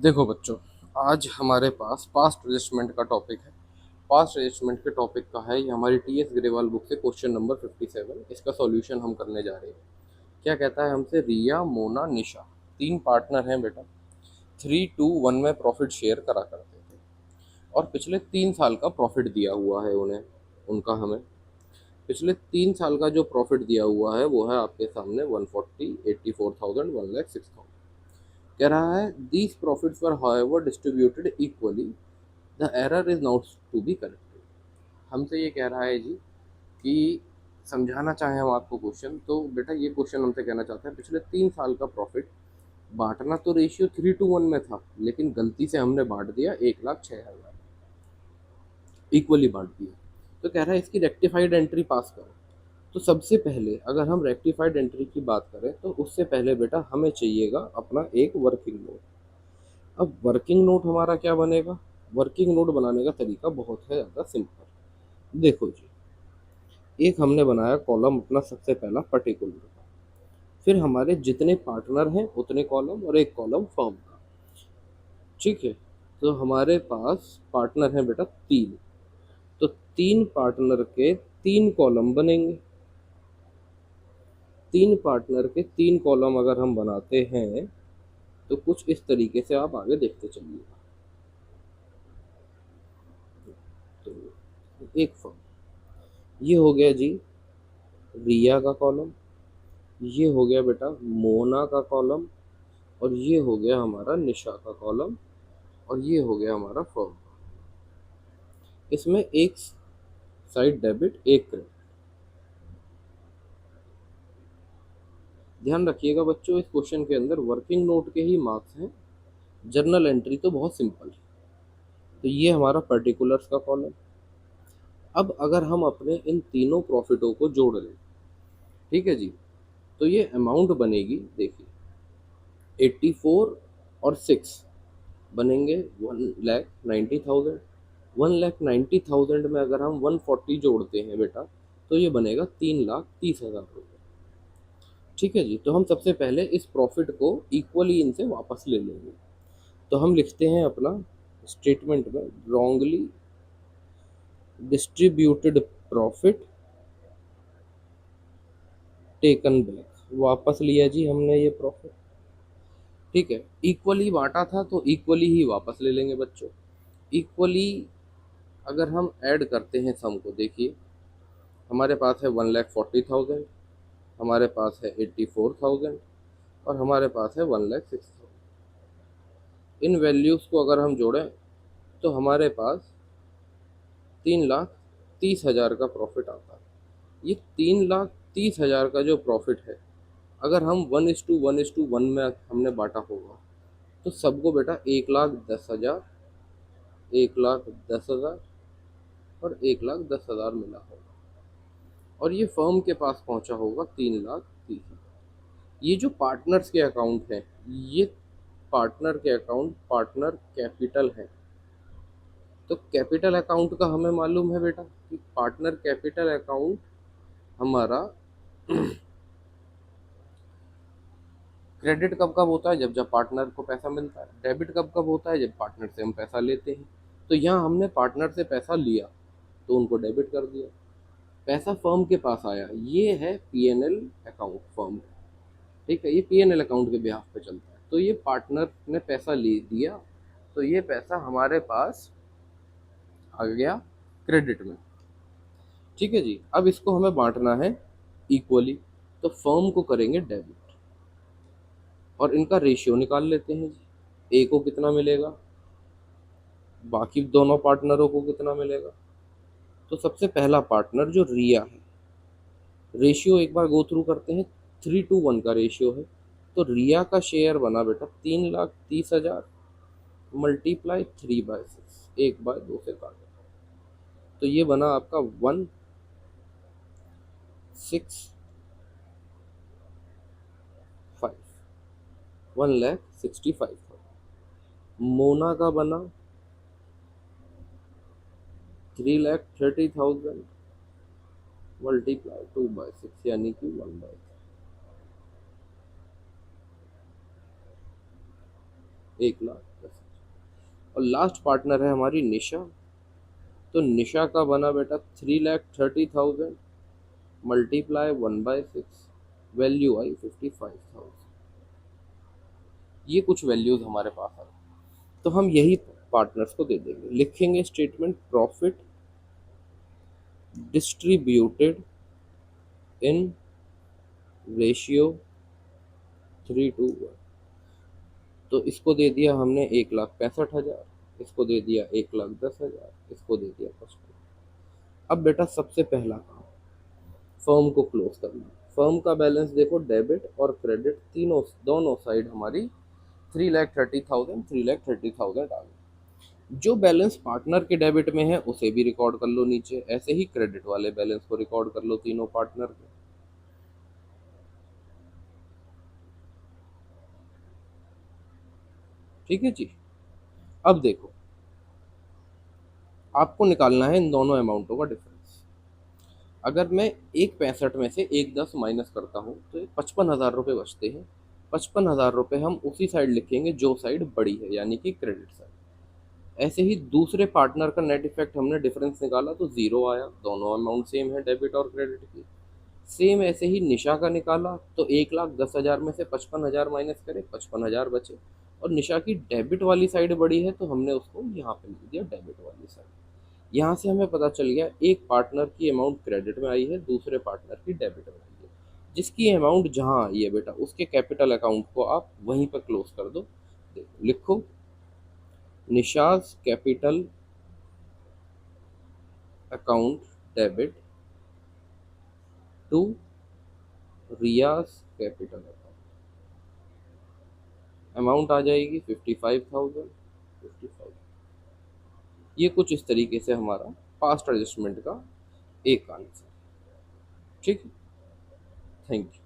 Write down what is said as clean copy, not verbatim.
देखो बच्चों, आज हमारे पास पास्ट एडजस्टमेंट का टॉपिक है। पास्ट एडजस्टमेंट के टॉपिक का है, ये हमारी टीएस ग्रेवाल बुक से क्वेश्चन नंबर 57। इसका सॉल्यूशन हम करने जा रहे हैं। क्या कहता है हमसे? रिया, मोना, निशा तीन पार्टनर हैं बेटा। 3-2-1 में प्रॉफिट शेयर करा करते थे और पिछले 3 साल का प्रॉफिट दिया हुआ है उन्हें। उनका हमें पिछले 3 साल का जो प्रॉफिट दिया हुआ है वो है आपके सामने 140, 84,000, 1,06,000। कह रहा है these profits were however distributed equally, the error is not to be corrected. हमसे ये कह रहा है जी कि समझाना चाहें हम आपको क्वेश्चन, तो बेटा ये क्वेश्चन हमसे कहना चाहता है पिछले 3 साल का प्रॉफिट बांटना तो रेशियो 3-1 में था, लेकिन गलती से हमने बांट दिया 1,06,000, इक्वली बांट दिया। तो कह रहा है इसकी रेक्टिफाइड एंट्री पास करो। तो सबसे पहले अगर हम रेक्टिफाइड एंट्री की बात करें तो उससे पहले बेटा हमें चाहिएगा अपना एक वर्किंग नोट। अब वर्किंग नोट हमारा क्या बनेगा? वर्किंग नोट बनाने का तरीका बहुत है ज़्यादा सिंपल। देखो जी, एक हमने बनाया कॉलम अपना सबसे पहला पर्टिकुलर का, फिर हमारे जितने पार्टनर हैं उतने कॉलम और एक कॉलम फर्म का। ठीक है, तो हमारे पास पार्टनर हैं बेटा 3। तो 3 पार्टनर के 3 कॉलम बनेंगे। 3 पार्टनर के 3 कॉलम अगर हम बनाते हैं तो कुछ इस तरीके से आप आगे देखते चलिएगा। तो एक फर्म, ये हो गया जी रिया का कॉलम, ये हो गया बेटा मोना का कॉलम, और ये हो गया हमारा निशा का कॉलम, और ये हो गया हमारा फर्म। इसमें एक साइड डेबिट, एक क्रेडिट। ध्यान रखिएगा बच्चों, इस क्वेश्चन के अंदर वर्किंग नोट के ही मार्क्स हैं, जर्नल एंट्री तो बहुत सिंपल है। तो ये हमारा पर्टिकुलर्स का कॉलम। अब अगर हम अपने इन तीनों प्रॉफिटों को जोड़ लें, ठीक है जी, तो ये अमाउंट बनेगी, देखिए 84 और 6 बनेंगे 1,90,000। 1,90,000 में अगर हम 140 जोड़ते हैं बेटा तो ये बनेगा 3,30,000 रुपये। ठीक है जी, तो हम सबसे पहले इस प्रॉफिट को इक्वली इनसे वापस ले लेंगे। तो हम लिखते हैं अपना स्टेटमेंट में wrongly distributed profit taken back. वापस लिया जी हमने ये प्रॉफिट। ठीक है, इक्वली बांटा था तो इक्वली ही वापस ले लेंगे बच्चों। इक्वली अगर हम ऐड करते हैं सम को, देखिए हमारे पास है 1,40,000, हमारे पास है 84,000, और हमारे पास है 1,06,000। इन वैल्यूज़ को अगर हम जोड़ें तो हमारे पास 3,30,000 का प्रॉफिट आता है। ये 3,30,000 का जो प्रॉफिट है, अगर हम 1:1:1 में हमने बांटा होगा तो सबको बेटा 1,10,000, 1,10,000 और 1,10,000 मिला होगा, और ये फर्म के पास पहुंचा होगा 3,30,000। ये जो पार्टनर्स के अकाउंट हैं, ये पार्टनर के अकाउंट पार्टनर कैपिटल है। तो कैपिटल अकाउंट का हमें मालूम है बेटा कि पार्टनर कैपिटल अकाउंट हमारा क्रेडिट कब कब होता है? जब जब पार्टनर को पैसा मिलता है। डेबिट कब कब होता है? जब पार्टनर से हम पैसा लेते हैं। तो यहाँ हमने पार्टनर से पैसा लिया तो उनको डेबिट कर दिया। पैसा फर्म के पास आया, ये है पीएनएल अकाउंट फर्म का। ठीक है, ये पीएनएल अकाउंट के बिहाफ पे चलता है। तो ये पार्टनर ने पैसा ले दिया, तो ये पैसा हमारे पास आ गया क्रेडिट में। ठीक है जी, अब इसको हमें बांटना है इक्वली, तो फर्म को करेंगे डेबिट और इनका रेशियो निकाल लेते हैं जी। ए को कितना मिलेगा, बाकी दोनों पार्टनरों को कितना मिलेगा। तो सबसे पहला पार्टनर जो रिया है, रेशियो एक बार गो थ्रू करते हैं। 3-1 का रेशियो है। तो रिया का शेयर बना बेटा 3,30,000 मल्टीप्लाई 3/6, 1/2 से काटा, तो ये बना आपका 1,65,000। मोना का बना 3,30,000 मल्टीप्लाई 2/6 यानी कि 1/3। 1,10,000। और लास्ट पार्टनर है हमारी निशा। तो निशा का बना बेटा 3,30,000 मल्टीप्लाई 1/6, वैल्यू आई 55,000। ये कुछ वैल्यूज हमारे पास आ गई। तो हम यही पार्टनर्स को दे देंगे, लिखेंगे statement profit distributed in ratio 3:1। तो इसको दे दिया हमने 1,65,000, इसको दे दिया 1,10,000, इसको दे दिया 55। अब बेटा सबसे पहला काम फर्म को क्लोज करना। फर्म का बैलेंस देखो, डेबिट और क्रेडिट तीनों दोनों साइड हमारी 3,30,000 3,30,000 आ गई। जो बैलेंस पार्टनर के डेबिट में है उसे भी रिकॉर्ड कर लो नीचे, ऐसे ही क्रेडिट वाले बैलेंस को रिकॉर्ड कर लो तीनों पार्टनर के। ठीक है जी। अब देखो, आपको निकालना है इन दोनों अमाउंटों का डिफरेंस। अगर मैं 1,65 में से 1,10 माइनस करता हूँ तो 55,000 रुपये बचते हैं। 55,000 रुपये हम उसी साइड लिखेंगे जो साइड बड़ी है, यानी कि क्रेडिट साइड। ऐसे ही दूसरे पार्टनर का नेट इफेक्ट हमने डिफरेंस निकाला तो जीरो आया, दोनों अमाउंट सेम है डेबिट और क्रेडिट की। सेम ऐसे ही निशा का निकाला तो 1,10,000 में से 55,000 माइनस करे, 55,000 बचे। और निशा की डेबिट वाली साइड बड़ी है तो हमने उसको यहाँ पे लिख दिया डेबिट वाली साइड। यहाँ से हमें पता चल गया एक पार्टनर की अमाउंट क्रेडिट में आई है, दूसरे पार्टनर की डेबिट में आई है। जिसकी अमाउंट जहाँ आई है बेटा उसके कैपिटल अकाउंट को आप वहीं पर क्लोज कर दो। देखो, लिखो निशाज capital account debit to Riaz capital account. Amount आ जाएगी 55,000 55। ये कुछ इस तरीके से हमारा पास्ट एडजस्टमेंट का एक आंसर। ठीक है, थैंक यू।